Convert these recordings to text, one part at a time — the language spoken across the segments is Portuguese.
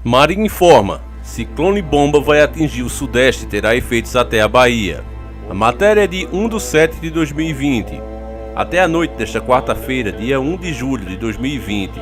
Marinha informa: ciclone bomba vai atingir o sudeste e terá efeitos até a Bahia. A matéria é de 1/7/2020. Até a noite desta quarta-feira, dia 1 de julho de 2020,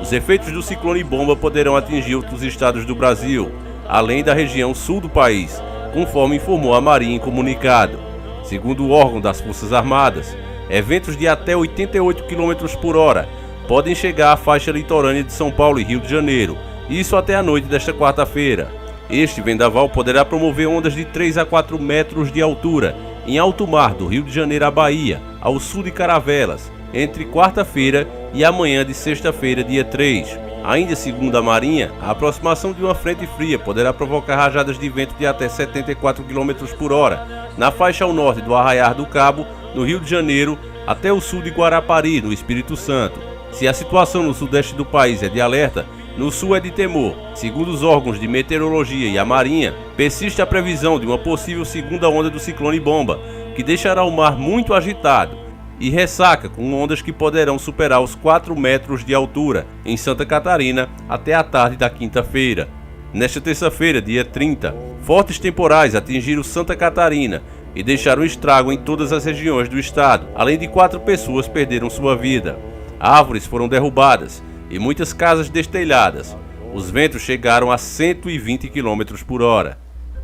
os efeitos do ciclone bomba poderão atingir outros estados do Brasil, além da região sul do país, conforme informou a Marinha em comunicado. Segundo o órgão das Forças Armadas, eventos de até 88 km por hora podem chegar à faixa litorânea de São Paulo e Rio de Janeiro, isso até a noite desta quarta-feira. Este vendaval poderá promover ondas de 3 a 4 metros de altura em alto mar do Rio de Janeiro à Bahia, ao sul de Caravelas, entre quarta-feira e amanhã de sexta-feira, dia 3. Ainda segundo a Marinha, a aproximação de uma frente fria poderá provocar rajadas de vento de até 74 km por hora na faixa ao norte do Arraiar do Cabo, no Rio de Janeiro, até o sul de Guarapari, no Espírito Santo. Se a situação no sudeste do país é de alerta, no sul é de temor. Segundo os órgãos de meteorologia e a Marinha, persiste a previsão de uma possível segunda onda do ciclone bomba, que deixará o mar muito agitado e ressaca com ondas que poderão superar os 4 metros de altura em Santa Catarina até a tarde da quinta-feira. Nesta terça-feira, dia 30, fortes temporais atingiram Santa Catarina e deixaram estrago em todas as regiões do estado, além de 4 pessoas perderam sua vida. Árvores foram derrubadas e muitas casas destelhadas. Os ventos chegaram a 120 km por hora.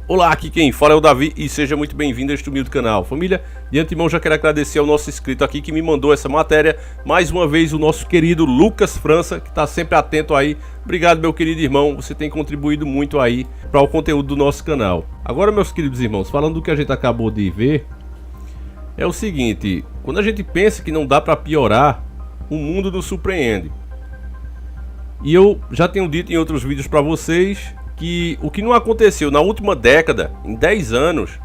Olá, aqui quem fala é o Davi e seja muito bem-vindo a este humilde canal. Família, de antemão já quero agradecer ao nosso inscrito aqui que me mandou essa matéria. Mais uma vez o nosso querido Lucas França, que está sempre atento aí. Obrigado, meu querido irmão, você tem contribuído muito aí para o conteúdo do nosso canal. Agora, meus queridos irmãos, falando do que a gente acabou de ver, é o seguinte: quando a gente pensa que não dá para piorar, o mundo nos surpreende. E eu já tenho dito em outros vídeos para vocês que o que não aconteceu na última década, em 10 anos,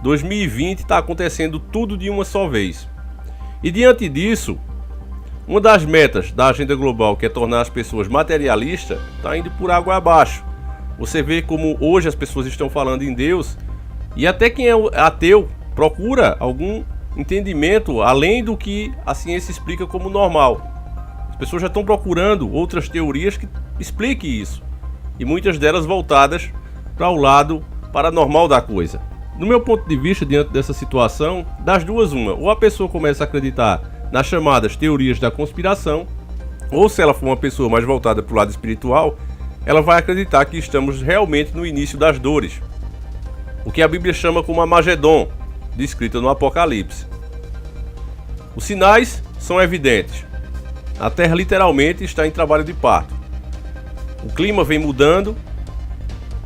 2020 está acontecendo tudo de uma só vez. E diante disso, uma das metas da agenda global, que é tornar as pessoas materialistas, está indo por água abaixo. Você vê como hoje as pessoas estão falando em Deus, e até quem é ateu procura algum entendimento além do que a ciência explica como normal. As pessoas já estão procurando outras teorias que expliquem isso, e muitas delas voltadas para o lado paranormal da coisa. No meu ponto de vista, diante dessa situação, das duas uma: ou a pessoa começa a acreditar nas chamadas teorias da conspiração, ou se ela for uma pessoa mais voltada para o lado espiritual, ela vai acreditar que estamos realmente no início das dores, o que a Bíblia chama como Armagedon, descrita no Apocalipse. Os sinais são evidentes. A Terra literalmente está em trabalho de parto. O clima vem mudando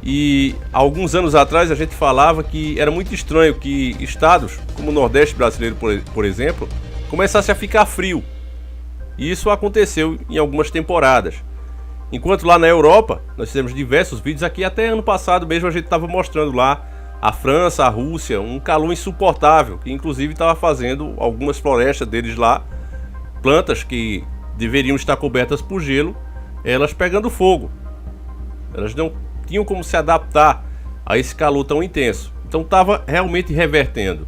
e alguns anos atrás a gente falava que era muito estranho que estados como o Nordeste brasileiro, por exemplo, começasse a ficar frio. E isso aconteceu em algumas temporadas. Enquanto lá na Europa, nós fizemos diversos vídeos aqui, até ano passado mesmo a gente estava mostrando lá a França, a Rússia, um calor insuportável, que inclusive estava fazendo algumas florestas deles lá, plantas que deveriam estar cobertas por gelo, elas pegando fogo. Elas não tinham como se adaptar a esse calor tão intenso. Então estava realmente revertendo.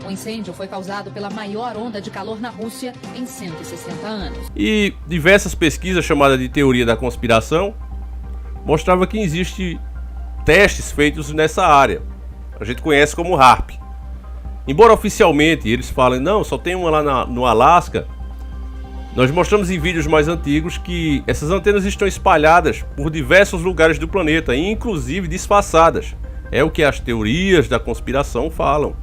O incêndio foi causado pela maior onda de calor na Rússia em 160 anos. E diversas pesquisas chamadas de teoria da conspiração mostravam que existe testes feitos nessa área. A gente conhece como HAARP. Embora oficialmente eles falem, não, só tem uma lá no Alasca, nós mostramos em vídeos mais antigos que essas antenas estão espalhadas por diversos lugares do planeta, inclusive disfarçadas. É o que as teorias da conspiração falam.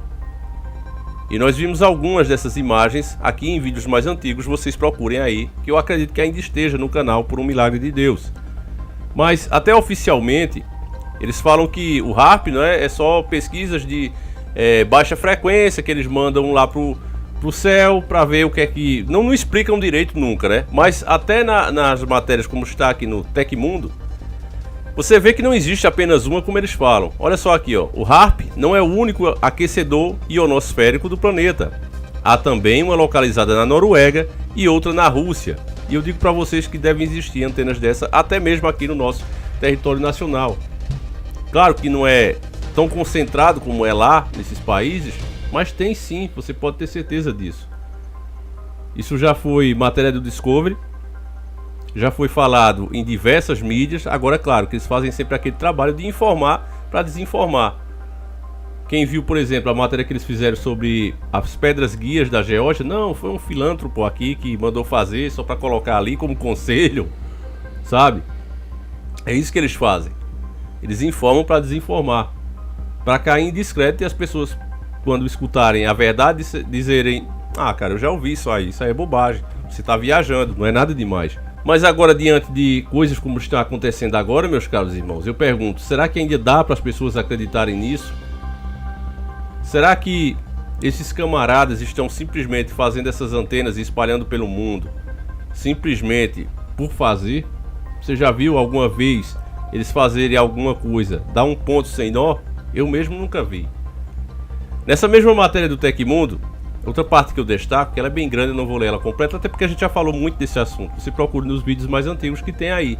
E nós vimos algumas dessas imagens aqui em vídeos mais antigos, vocês procurem aí, que eu acredito que ainda esteja no canal por um milagre de Deus. Mas até oficialmente, eles falam que o HAARP, não é só pesquisas de baixa frequência que eles mandam lá pro céu para ver o que é que... Não explicam direito nunca, né? Mas até nas matérias como está aqui no Tecmundo, você vê que não existe apenas uma como eles falam. Olha só aqui, ó. O HAARP não é o único aquecedor ionosférico do planeta. Há também uma localizada na Noruega e outra na Rússia. E eu digo para vocês que devem existir antenas dessa até mesmo aqui no nosso território nacional. Claro que não é tão concentrado como é lá nesses países, mas tem sim, você pode ter certeza disso. Isso já foi matéria do Discovery. já foi falado em diversas mídias. Agora, é claro que eles fazem sempre aquele trabalho de informar para desinformar. Quem viu, por exemplo, a matéria que eles fizeram sobre as pedras guias da Geórgia, não, foi um filântropo aqui que mandou fazer só para colocar ali como conselho, sabe? É isso que eles fazem. Eles informam para desinformar, para cair em descrédito e as pessoas, quando escutarem a verdade, dizerem: ah, cara, eu já ouvi isso aí é bobagem, você tá viajando, não é nada demais. Mas agora, diante de coisas como estão acontecendo agora, meus caros irmãos, eu pergunto, será que ainda dá para as pessoas acreditarem nisso? Será que esses camaradas estão simplesmente fazendo essas antenas e espalhando pelo mundo, simplesmente por fazer? Você já viu alguma vez eles fazerem alguma coisa, dar um ponto sem nó? Eu mesmo nunca vi. Nessa mesma matéria do Tecmundo, outra parte que eu destaco, que ela é bem grande, eu não vou ler ela completa, até porque a gente já falou muito desse assunto. Você procura nos vídeos mais antigos que tem aí.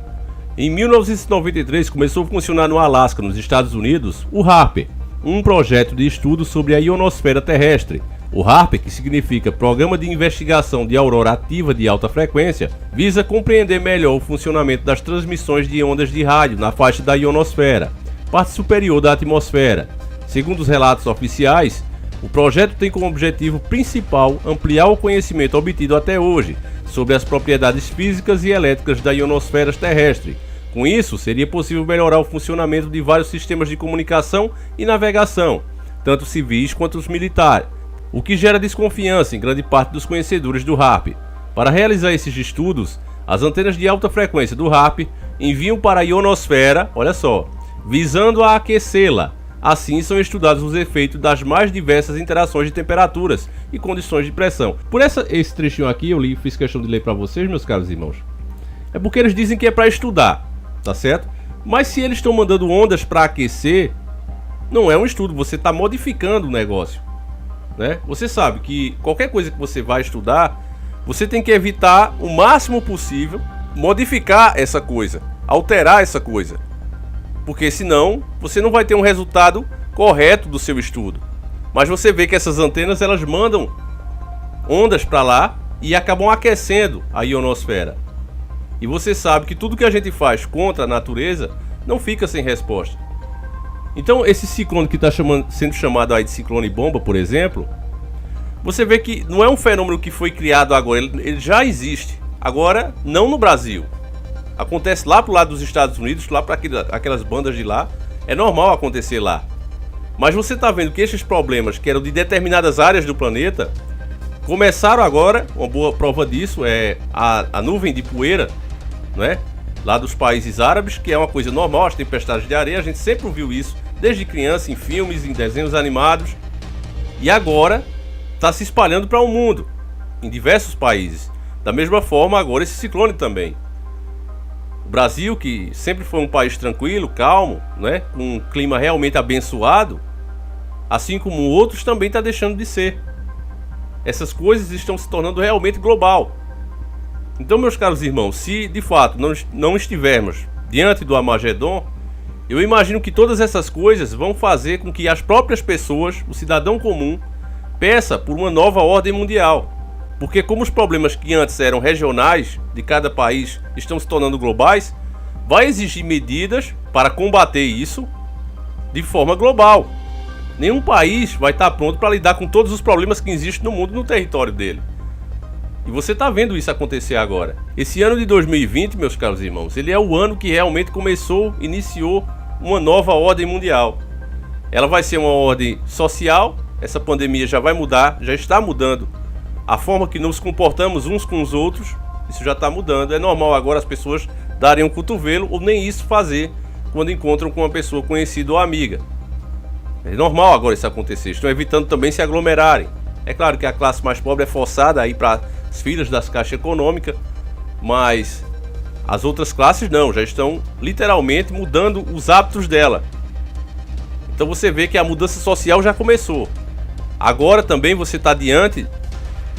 Em 1993 começou a funcionar no Alasca, nos Estados Unidos, o HARP, um projeto de estudo sobre a ionosfera terrestre. O HARP, que significa Programa de Investigação de Aurora Ativa de Alta Frequência, visa compreender melhor o funcionamento das transmissões de ondas de rádio na faixa da ionosfera, parte superior da atmosfera. Segundo os relatos oficiais, o projeto tem como objetivo principal ampliar o conhecimento obtido até hoje sobre as propriedades físicas e elétricas da ionosfera terrestre. Com isso, seria possível melhorar o funcionamento de vários sistemas de comunicação e navegação, tanto civis quanto os militares, o que gera desconfiança em grande parte dos conhecedores do HARP. Para realizar esses estudos, as antenas de alta frequência do HARP enviam para a ionosfera, olha só, visando a aquecê-la. Assim são estudados os efeitos das mais diversas interações de temperaturas e condições de pressão. Por esse trechinho aqui eu fiz questão de ler para vocês, meus caros irmãos. É porque eles dizem que é para estudar, tá certo? Mas se eles estão mandando ondas para aquecer, não é um estudo, você está modificando o negócio, né? Você sabe que qualquer coisa que você vai estudar, você tem que evitar o máximo possível modificar essa coisa, alterar essa coisa. Porque senão você não vai ter um resultado correto do seu estudo. Mas você vê que essas antenas elas mandam ondas para lá e acabam aquecendo a ionosfera. E você sabe que tudo que a gente faz contra a natureza não fica sem resposta. Então esse ciclone que está sendo chamado aí de ciclone bomba, por exemplo, você vê que não é um fenômeno que foi criado agora, ele já existe. Agora não no Brasil. Acontece lá pro lado dos Estados Unidos, lá para aquelas bandas de lá. É normal acontecer lá. Mas você está vendo que esses problemas que eram de determinadas áreas do planeta começaram agora. Uma boa prova disso é a nuvem de poeira, né? Lá dos países árabes, que é uma coisa normal, as tempestades de areia. A gente sempre ouviu isso, desde criança, em filmes, em desenhos animados. E agora está se espalhando para o mundo, em diversos países. Da mesma forma agora esse ciclone também. O Brasil, que sempre foi um país tranquilo, calmo, né, com um clima realmente abençoado, assim como outros, também está deixando de ser. Essas coisas estão se tornando realmente global. Então, meus caros irmãos, se de fato não estivermos diante do Armagedon, eu imagino que todas essas coisas vão fazer com que as próprias pessoas, o cidadão comum, peça por uma nova ordem mundial. Porque como os problemas que antes eram regionais de cada país estão se tornando globais, vai exigir medidas para combater isso de forma global. Nenhum país vai estar pronto para lidar com todos os problemas que existem no mundo no território dele. E você está vendo isso acontecer agora. Esse ano de 2020, meus caros irmãos, ele é o ano que realmente iniciou uma nova ordem mundial. Ela vai ser uma ordem social, essa pandemia já vai mudar, já está mudando a forma que nos comportamos uns com os outros, isso já está mudando. É normal agora as pessoas darem um cotovelo ou nem isso fazer quando encontram com uma pessoa conhecida ou amiga. É normal agora isso acontecer. Estão evitando também se aglomerarem. É claro que a classe mais pobre é forçada a ir para as filas das caixas econômicas, mas as outras classes não, já estão literalmente mudando os hábitos dela. Então você vê que a mudança social já começou. Agora também você está diante,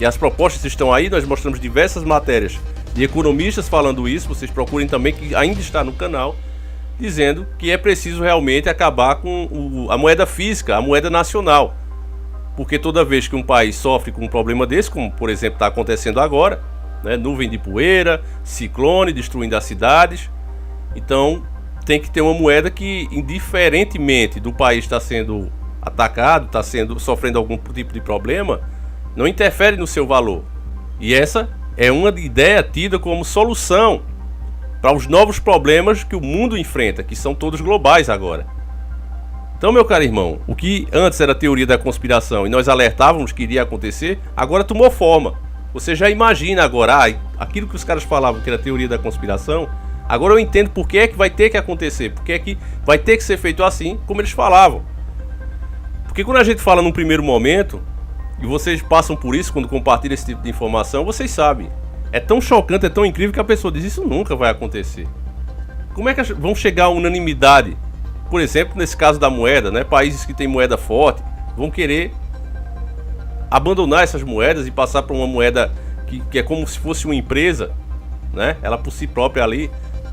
e as propostas estão aí, nós mostramos diversas matérias de economistas falando isso, vocês procurem também, que ainda está no canal, dizendo que é preciso realmente acabar com a moeda física, a moeda nacional. Porque toda vez que um país sofre com um problema desse, como por exemplo está acontecendo agora, né? Nuvem de poeira, ciclone destruindo as cidades. Então tem que ter uma moeda que, indiferentemente do país estar sendo atacado, está sofrendo algum tipo de problema, não interfere no seu valor. E essa é uma ideia tida como solução para os novos problemas que o mundo enfrenta, que são todos globais agora. Então, meu caro irmão, o que antes era teoria da conspiração e nós alertávamos que iria acontecer, agora tomou forma. Você já imagina agora, aquilo que os caras falavam que era teoria da conspiração, agora eu entendo por que é que vai ter que acontecer, por que é que vai ter que ser feito assim, como eles falavam. Porque quando a gente fala num primeiro momento, e vocês passam por isso quando compartilham esse tipo de informação, vocês sabem. É tão chocante, é tão incrível que a pessoa diz, isso nunca vai acontecer. Como é que vão chegar a unanimidade? Por exemplo, nesse caso da moeda, né? Países que têm moeda forte vão querer abandonar essas moedas e passar para uma moeda que é como se fosse uma empresa, né? Ela por si própria ali.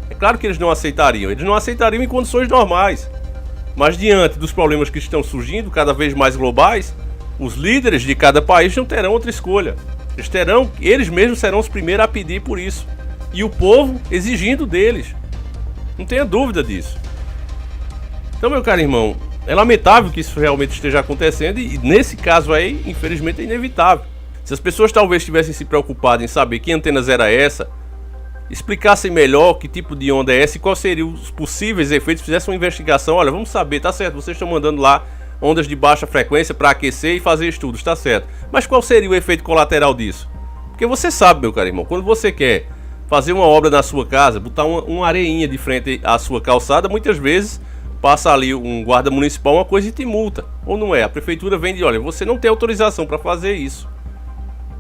É claro que eles não aceitariam. Eles não aceitariam em condições normais. Mas diante dos problemas que estão surgindo, cada vez mais globais, os líderes de cada país não terão outra escolha. Eles mesmos serão os primeiros a pedir por isso. E o povo exigindo deles. Não tenha dúvida disso. Então, meu caro irmão, é lamentável que isso realmente esteja acontecendo e nesse caso aí, infelizmente, é inevitável. Se as pessoas talvez tivessem se preocupado em saber que antenas era essa, explicassem melhor que tipo de onda é essa e quais seriam os possíveis efeitos, fizessem uma investigação. Olha, vamos saber, tá certo, vocês estão mandando lá ondas de baixa frequência para aquecer e fazer estudos, tá certo. Mas qual seria o efeito colateral disso? Porque você sabe, meu caro irmão, quando você quer fazer uma obra na sua casa, botar uma areinha de frente à sua calçada, muitas vezes passa ali um guarda municipal uma coisa e te multa. Ou não é? A prefeitura vem e diz, olha, você não tem autorização para fazer isso.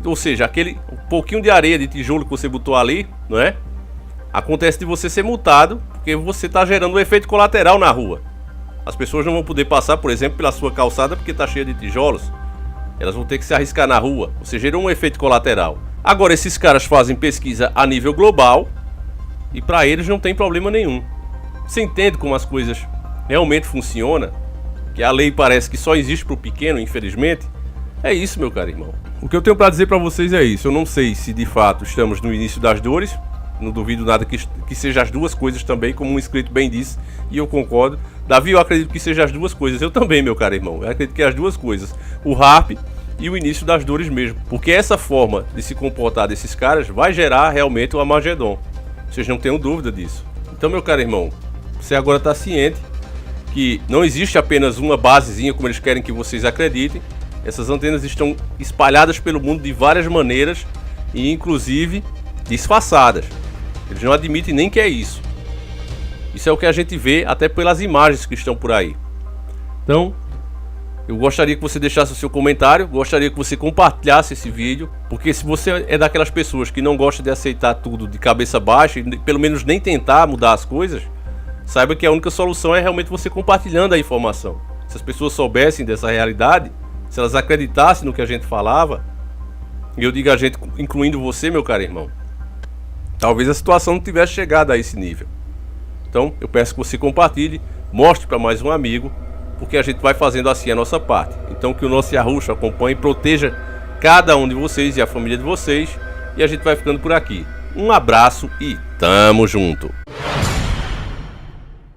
Ou seja, aquele pouquinho de areia, de tijolo que você botou ali, não é? Acontece de você ser multado porque você está gerando um efeito colateral na rua. As pessoas não vão poder passar, por exemplo, pela sua calçada porque está cheia de tijolos. Elas vão ter que se arriscar na rua. Você gerou um efeito colateral. Agora, esses caras fazem pesquisa a nível global e para eles não tem problema nenhum. Você entende como as coisas realmente funcionam? Que a lei parece que só existe para o pequeno, infelizmente? É isso, meu caro irmão. O que eu tenho para dizer para vocês é isso. Eu não sei se de fato estamos no início das dores. Não duvido nada que seja as duas coisas também, como um inscrito bem disse, e eu concordo. Davi, eu acredito que seja as duas coisas. Eu também, meu caro irmão. Eu acredito que é as duas coisas. O harp e o início das dores mesmo. Porque essa forma de se comportar desses caras vai gerar realmente o Armagedon. Vocês não tenham dúvida disso. Então, meu caro irmão, você agora está ciente que não existe apenas uma basezinha como eles querem que vocês acreditem. Essas antenas estão espalhadas pelo mundo de várias maneiras e inclusive disfarçadas. Eles não admitem nem que é isso. Isso é o que a gente vê até pelas imagens que estão por aí. Então, eu gostaria que você deixasse o seu comentário, gostaria que você compartilhasse esse vídeo, porque se você é daquelas pessoas que não gosta de aceitar tudo de cabeça baixa, e pelo menos nem tentar mudar as coisas, saiba que a única solução é realmente você compartilhando a informação. Se as pessoas soubessem dessa realidade, se elas acreditassem no que a gente falava, e eu digo a gente incluindo você, meu caro irmão, talvez a situação não tivesse chegado a esse nível. Então eu peço que você compartilhe, mostre para mais um amigo, porque a gente vai fazendo assim a nossa parte. Então que o nosso Yahushua acompanhe e proteja cada um de vocês e a família de vocês, e a gente vai ficando por aqui. Um abraço e tamo junto!